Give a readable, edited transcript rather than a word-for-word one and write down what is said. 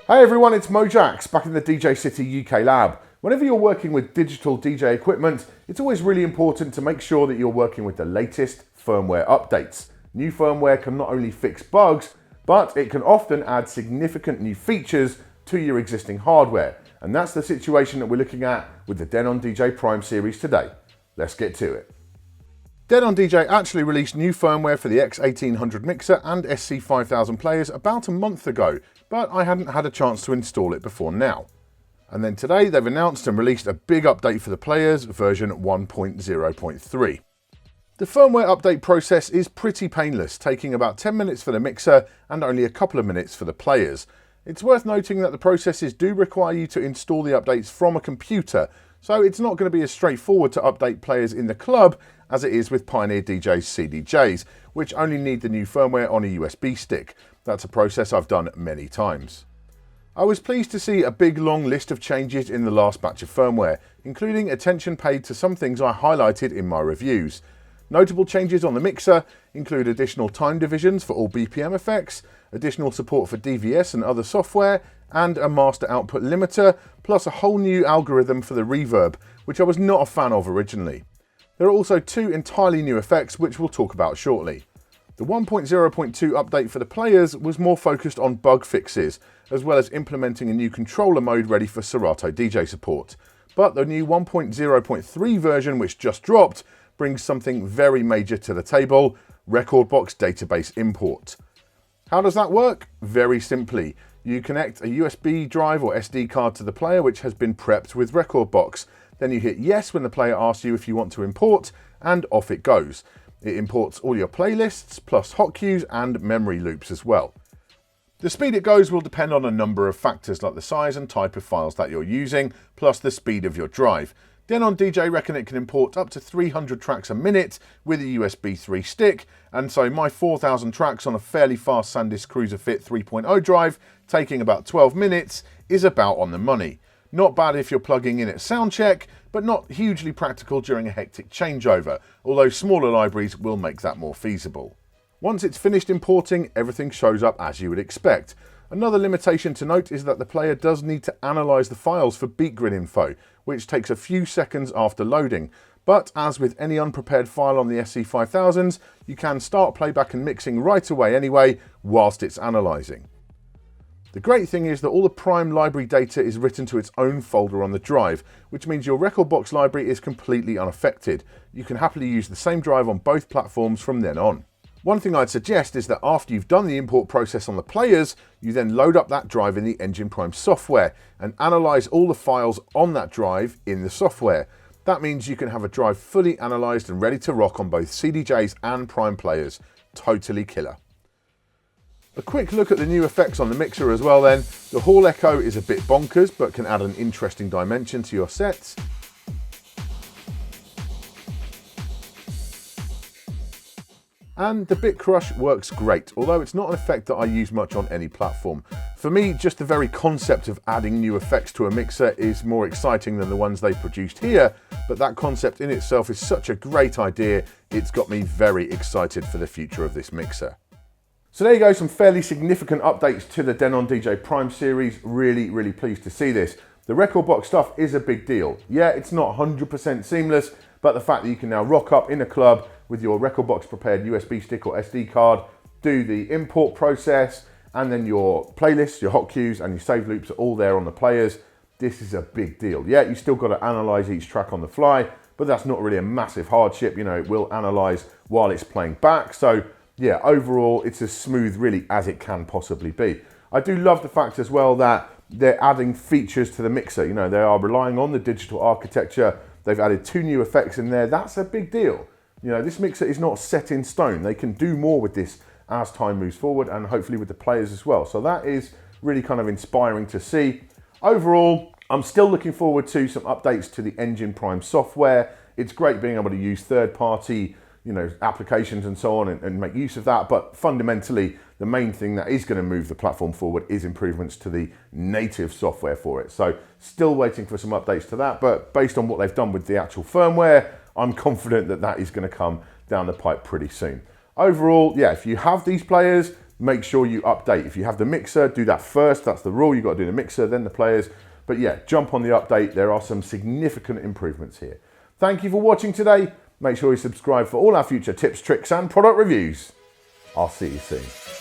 Hey everyone, it's Mojaxx back in the DJcity UK lab. Whenever you're working with digital DJ equipment, it's always really important to make sure that you're working with the latest firmware updates. New firmware can not only fix bugs, but it can often add significant new features to your existing hardware. And that's the situation that we're looking at with the Denon DJ Prime series today. Let's get to it. Denon DJ actually released new firmware for the X1800 mixer and SC5000 players about a month ago, but I hadn't had a chance to install it before now. And then today they've announced and released a big update for the players, version 1.0.3. The firmware update process is pretty painless, taking about 10 minutes for the mixer and only a couple of minutes for the players. It's worth noting that the processes do require you to install the updates from a computer, so it's not going to be as straightforward to update players in the club as it is with Pioneer DJ's CDJs, which only need the new firmware on a USB stick. That's a process I've done many times. I was pleased to see a big long list of changes in the last batch of firmware, including attention paid to some things I highlighted in my reviews. Notable changes on the mixer include additional time divisions for all BPM effects, additional support for DVS and other software, and a master output limiter, plus a whole new algorithm for the reverb, which I was not a fan of originally. There are also two entirely new effects which we'll talk about shortly. The 1.0.2 update for the players was more focused on bug fixes, as well as implementing a new controller mode ready for Serato DJ support. But the new 1.0.3 version, which just dropped, brings something very major to the table: Rekordbox database import. How does that work? Very simply. You connect a USB drive or SD card to the player which has been prepped with Rekordbox. Then you hit yes when the player asks you if you want to import, and off it goes. It imports all your playlists, plus hotkeys and memory loops as well. The speed it goes will depend on a number of factors like the size and type of files that you're using, plus the speed of your drive. Denon DJ reckon it can import up to 300 tracks a minute with a USB 3 stick, and so my 4,000 tracks on a fairly fast SanDisk Cruiser Fit 3.0 drive, taking about 12 minutes, is about on the money. Not bad if you're plugging in at soundcheck, but not hugely practical during a hectic changeover, although smaller libraries will make that more feasible. Once it's finished importing, everything shows up as you would expect. Another limitation to note is that the player does need to analyse the files for beat grid info, which takes a few seconds after loading. But as with any unprepared file on the SC5000s, you can start playback and mixing right away anyway, whilst it's analysing. The great thing is that all the Prime library data is written to its own folder on the drive, which means your Rekordbox library is completely unaffected. You can happily use the same drive on both platforms from then on. One thing I'd suggest is that after you've done the import process on the players, you then load up that drive in the Engine Prime software and analyse all the files on that drive in the software. That means you can have a drive fully analysed and ready to rock on both CDJs and Prime players. Totally killer. A quick look at the new effects on the mixer as well then. The Hall Echo is a bit bonkers, but can add an interesting dimension to your sets. And the Bit Crush works great, although it's not an effect that I use much on any platform. For me, just the very concept of adding new effects to a mixer is more exciting than the ones they produced here, but that concept in itself is such a great idea, it's got me very excited for the future of this mixer. So there you go, some fairly significant updates to the Denon DJ Prime series. Really pleased to see this. The Rekordbox stuff is a big deal. Yeah, it's not 100% seamless, but the fact that you can now rock up in a club with your Rekordbox prepared USB stick or SD card, do the import process, and then your playlists, your hotkeys, and your save loops are all there on the players. This is a big deal. Yeah, you still got to analyze each track on the fly, but that's not really a massive hardship. You know, it will analyze while it's playing back. So yeah, overall, it's as smooth really as it can possibly be. I do love the fact as well that they're adding features to the mixer. You know, they are relying on the digital architecture. They've added two new effects in there. That's a big deal. You know, this mixer is not set in stone. They can do more with this as time moves forward, and hopefully with the players as well. So that is really kind of inspiring to see. Overall, I'm still looking forward to some updates to the Engine Prime software. It's great being able to use third-party, you know, applications and so on and make use of that. But fundamentally, the main thing that is going to move the platform forward is improvements to the native software for it. So still waiting for some updates to that. But based on what they've done with the actual firmware, I'm confident that that is going to come down the pipe pretty soon. Overall, yeah, if you have these players, make sure you update. If you have the mixer, do that first. That's the rule. You've got to do the mixer, then the players. But yeah, jump on the update. There are some significant improvements here. Thank you for watching today. Make sure you subscribe for all our future tips, tricks, and product reviews. I'll see you soon.